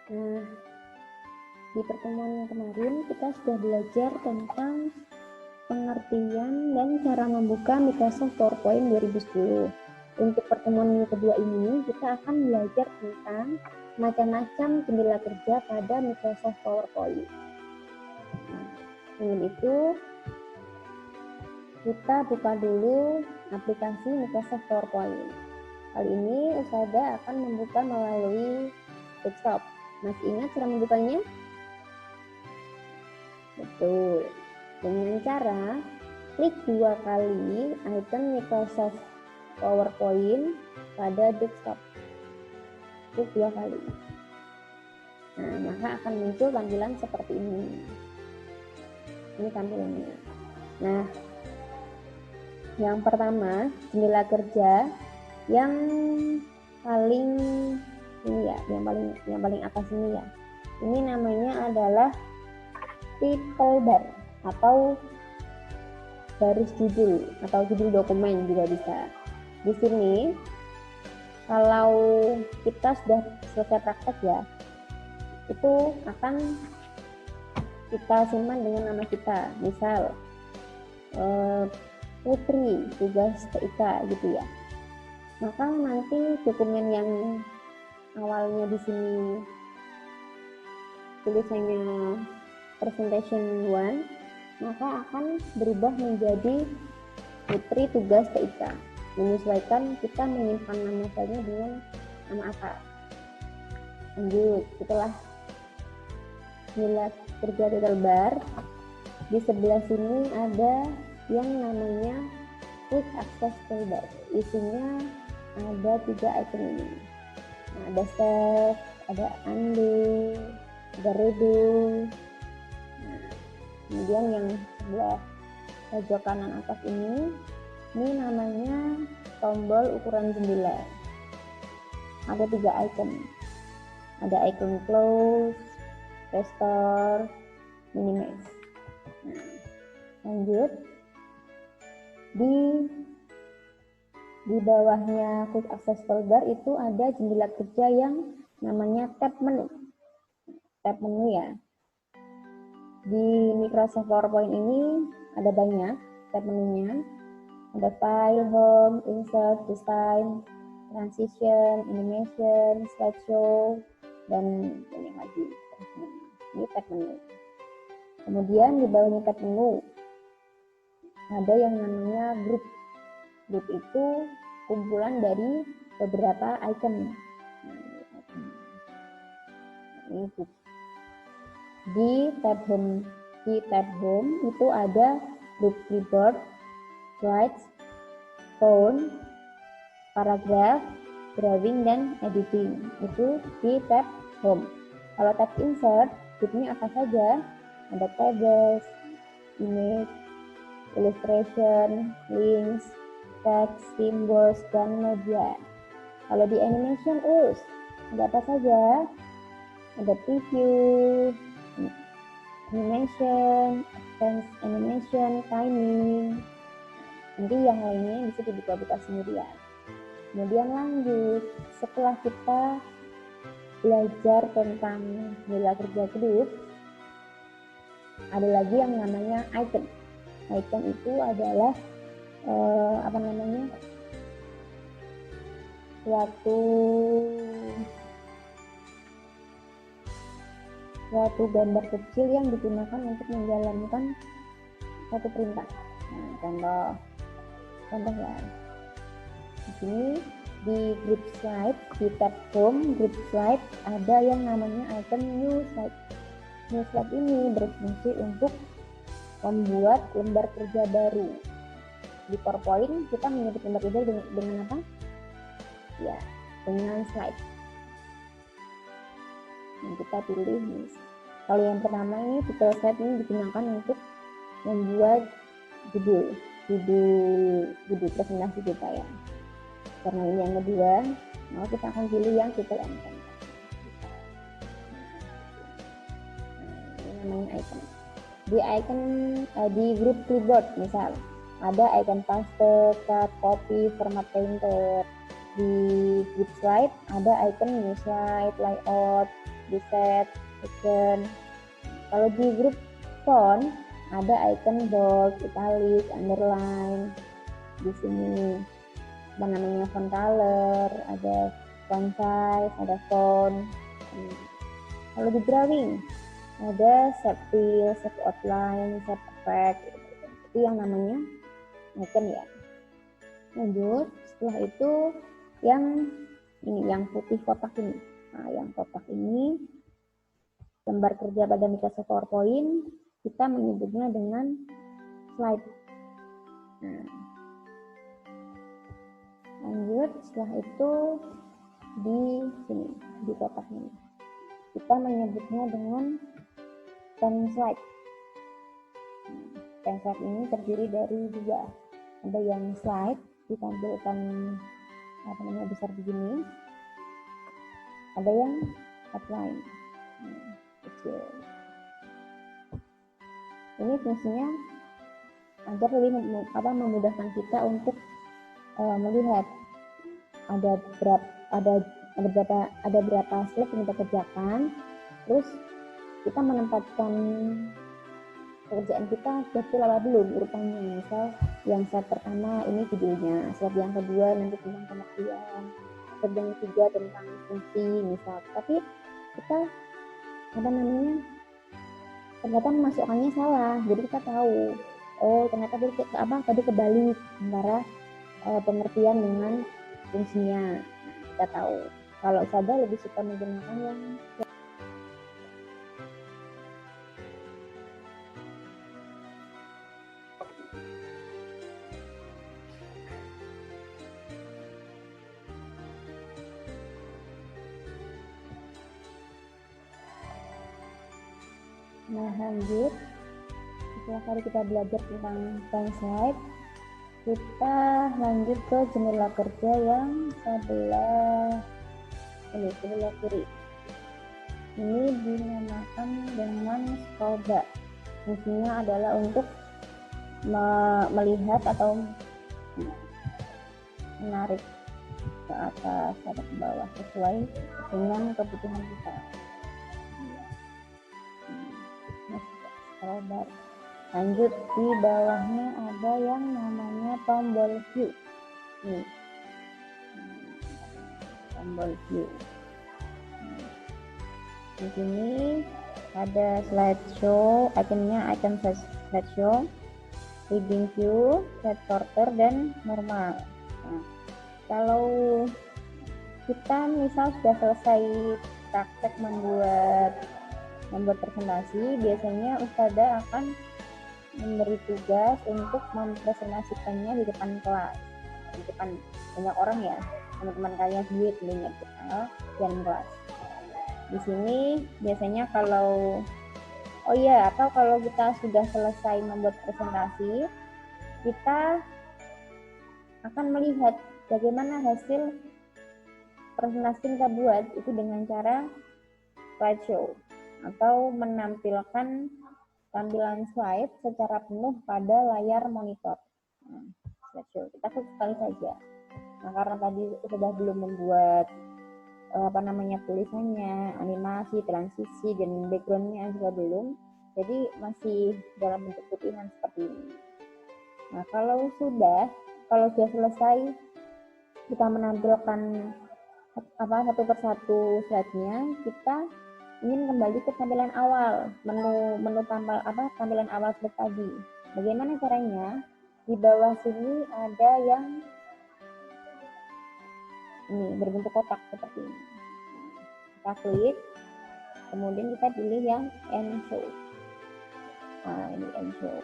Nah, di pertemuan yang kemarin kita sudah belajar tentang pengertian dan cara membuka Microsoft PowerPoint 2010. Untuk pertemuan yang kedua ini, kita akan belajar tentang macam-macam jendela kerja pada Microsoft PowerPoint. Nah, sebelum itu, kita buka dulu aplikasi Microsoft PowerPoint. Kali ini Usada akan membuka melalui desktop. Masih ingat cara membukanya? Betul. Dengan cara klik 2 kali icon Microsoft PowerPoint pada desktop. Klik 2 kali. Nah, maka akan muncul tampilan seperti ini. Ini tampilannya. Nah, yang pertama, jendela kerja yang paling ini ya, yang paling atas ini ya. Ini namanya adalah title bar atau baris judul atau judul dokumen juga bisa. Di sini kalau kita sudah selesai praktek ya, itu akan kita simpan dengan nama kita. Misal Putri tugas TIK gitu ya. Maka nanti dokumen yang awalnya di sini tulisannya presentation 1, maka akan berubah menjadi Putri tugas TIK. Menyesuaikan kita menyimpan nama filenya dengan nama apa. Lanjut, setelah jendela kerja title bar, di sebelah sini ada yang namanya quick access toolbar. Isinya ada 3 icon ini. Nah, ada save, ada undo, ada redo. Nah, kemudian yang sebelah pojok kanan atas ini namanya tombol ukuran jendela. Ada 3 icon. Ada icon close, restore, minimize. Nah, lanjut. Di bawahnya quick access toolbar itu ada jendela kerja yang namanya tab menu. Tab menu ya. Di Microsoft PowerPoint ini ada banyak tab menunya. Ada file, home, insert, design, transition, animation, slideshow, dan banyak lagi. Ini tab menu. Kemudian di bawahnya tab menu ada yang namanya group. Group itu kumpulan dari beberapa icon. Ini group. Di tab home itu ada group keyboard, slides, phone, paragraph, drawing, dan editing. Itu di tab home. Kalau tab insert, grupnya apa saja? Ada tables, image, illustration, links, text, symbols, dan media. Kalau di animation, ada apa saja? Ada preview, animation, advanced animation, timing. Nanti yang lainnya bisa dibuka-buka sendirian. Kemudian lanjut, setelah kita belajar tentang jendela kerja grup, ada lagi yang namanya icon. Icon itu adalah suatu gambar kecil yang digunakan untuk menjalankan satu perintah. Nah, contoh ya. Di sini di group slide, di tab home group slide ada yang namanya icon new slide. New slide ini berfungsi untuk membuat lembar kerja baru. Di PowerPoint kita menyebut lembar kerja dengan apa? Ya, dengan slide. Yang kita pilih nih. Kalau yang pertama ini title slide ini digunakan untuk membuat judul presentasi kita ya. Karena ini yang kedua, maka kita akan pilih yang title and content. Ini namanya icon. Di grup keyboard misal ada icon paste, cut, copy, format painter. Di group slide ada icon new slide, layout, di set icon. Kalau di grup font ada icon bold, italic, underline. Di sini apa namanya font color, ada font size, ada font. Kalau di drawing ada shape fill, shape outline, shape effect. Itu yang namanya icon ya. Lanjut, setelah itu yang ini, yang putih kotak ini. Nah, yang kotak ini lembar kerja pada Microsoft PowerPoint, kita menyebutnya dengan slide. Nah, lanjut, setelah itu di sini, di kotak ini, kita menyebutnya dengan pen slide. Pen slide ini terdiri dari dua, ada yang slide ditampilkan apa namanya besar begini, ada yang outline kecil. Ini fungsinya agar lebih memudahkan kita untuk melihat ada berapa slide yang kita kerjakan, terus kita menempatkan pekerjaan kita betul apa belum urutannya. Misal yang slide pertama ini videonya, slide yang kedua nanti tentang pengertian, slide yang ketiga tentang fungsi misal. Tapi kita apa namanya ternyata memasukkannya salah, jadi kita tahu ternyata tadi kebalik antara pengertian dengan fungsinya. Kita tahu. Kalau saya lebih suka menggunakan yang Nah, lanjut. Setelah tadi kita belajar tentang pen slide, kita lanjut ke jendela kerja yang sebelah kiri. Ini dinamakan dengan scroll bar. Fungsinya adalah untuk melihat atau menarik ke atas atau ke bawah sesuai dengan kebutuhan kita. Scroll bar. Lanjut, di bawahnya ada yang namanya tombol view. Nih, tombol view. Di sini ada slideshow, ikonnya icon slideshow, reading view, slide sorter, dan normal. Nah, kalau kita misal sudah selesai praktek membuat presentasi, biasanya Ustazah akan memberi tugas untuk mempresentasikannya di depan kelas, di depan banyak orang ya, teman-teman kalian sendiri tentunya dan kelas. Di sini biasanya atau kalau kita sudah selesai membuat presentasi, kita akan melihat bagaimana hasil presentasi yang kita buat itu dengan cara slideshow atau menampilkan tampilan slide secara penuh pada layar monitor. Slideshow kita sekali saja. Nah, karena tadi sudah belum membuat tulisannya, animasi, transisi, dan backgroundnya juga belum, jadi masih dalam bentuk putihan seperti ini. Nah, kalau sudah selesai kita menampilkan satu persatu slide-nya, kita ingin kembali ke tampilan awal, menu tampilan awal slide tadi. Bagaimana caranya? Di bawah sini ada yang ini berbentuk kotak seperti ini. Kita klik, kemudian kita pilih yang end show. Nah, ini end show.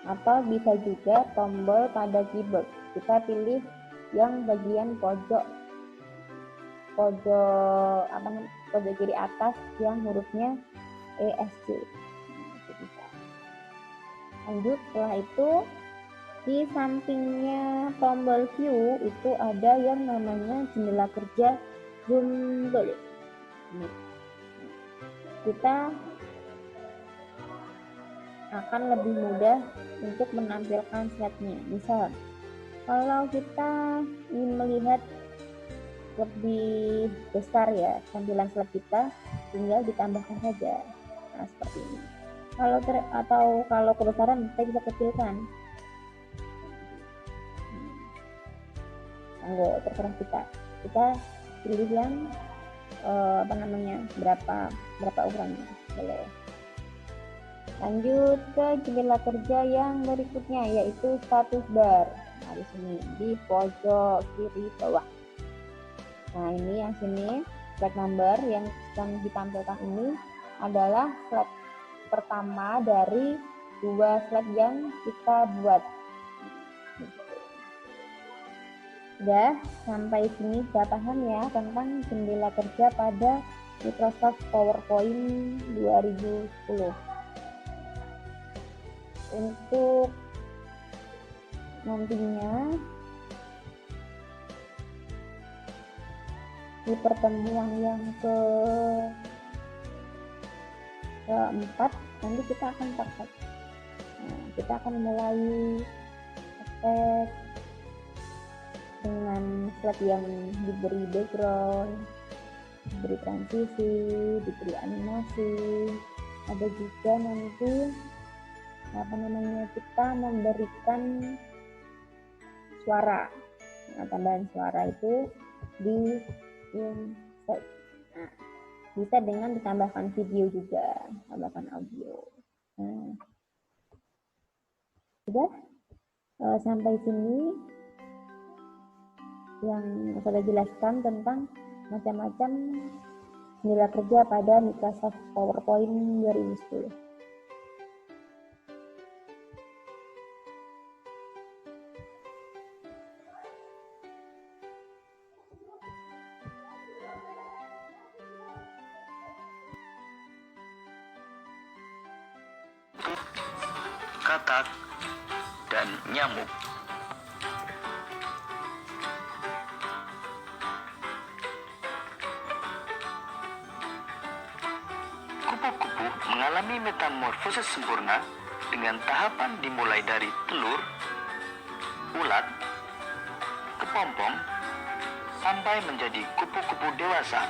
Atau bisa juga tombol pada keyboard. Kita pilih yang bagian pojok kiri atas yang hurufnya ESC. Lanjut, setelah itu di sampingnya tombol view itu ada yang namanya jendela kerja zoom tool. Kita akan lebih mudah untuk menampilkan slide-nya. Misal, kalau kita ingin melihat lebih besar ya tampilan slide kita, tinggal ditambahkan saja. Nah, seperti ini. Kalau kebesaran kita bisa kecilkan. Monggo, terserah kita. Kita pilih yang berapa ukurannya, boleh. Lanjut ke jendela kerja yang berikutnya, yaitu status bar. Nah, di sini di pojok kiri bawah. Nah, ini yang sini slide number yang ditampilkan ini adalah slide pertama dari 2 slide yang kita buat. Udah sampai sini sudah paham ya tentang jendela kerja pada Microsoft PowerPoint 2010. Untuk nantinya di pertemuan yang keempat nanti kita akan praktek. Nah, kita akan mulai praktek dengan slide yang diberi background, diberi transisi, diberi animasi. Ada juga nanti kita memberikan suara. Nah, tambahan suara itu di insert. Nah, bisa dengan ditambahkan video juga, tambahkan audio. Nah, sudah sampai sini yang saya jelaskan tentang macam-macam jendela kerja pada Microsoft PowerPoint 2010. Katak dan nyamuk. Kupu-kupu mengalami metamorfosis sempurna dengan tahapan dimulai dari telur, ulat, kepompong, sampai menjadi kupu-kupu dewasa.